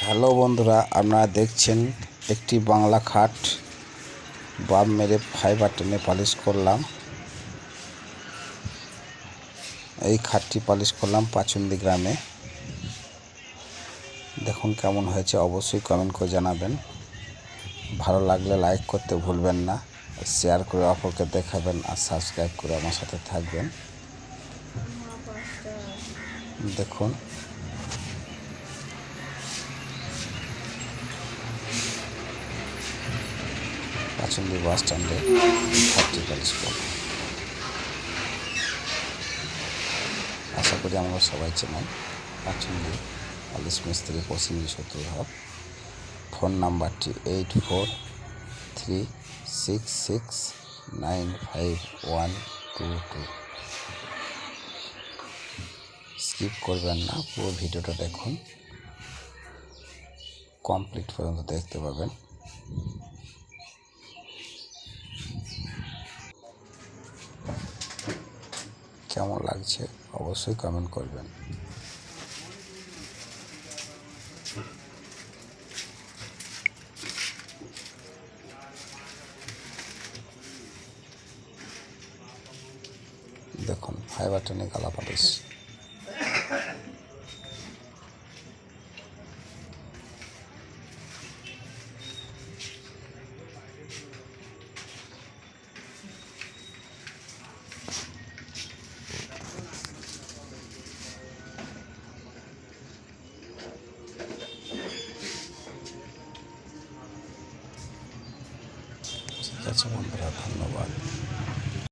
Hello বন্ধুরা, আপনারা দেখছেন একটি বাংলা খাট বাম মেরে ফাইবার টেনে পালিশ করলাম। এই খাটটি পালিশ করলাম পাচুন্দি গ্রামে। দেখুন কেমন হয়েছে, অবশ্যই কমেন্ট করে জানাবেন। ভালো লাগলে লাইক করতে ভুলবেন না, শেয়ার করে অপরকে দেখাবেন আর সাবস্ক্রাইব করে আমার সাথে থাকবেন। দেখুন পাচুন্দি বাস স্ট্যান্ডে খাটটি পালিশ করলাম। আশা করি আমরা সবাই চেনেন পাচুন্দি পালিশ মিস্ত্রি প্রসেনজিৎ শত্রুর হক। ফোন নাম্বারটি 8436695122। স্কিপ করবেন না, পুরো ভিডিওটা দেখুন, কমপ্লিট পর্যন্ত দেখতে পাবেন। কেমন লাগছে অবশ্যই কমেন্ট করবেন। দেখুন ফাইবার টেনে গালা পালিশ। ঠিক আছে বন্ধুরা, ধন্যবাদ।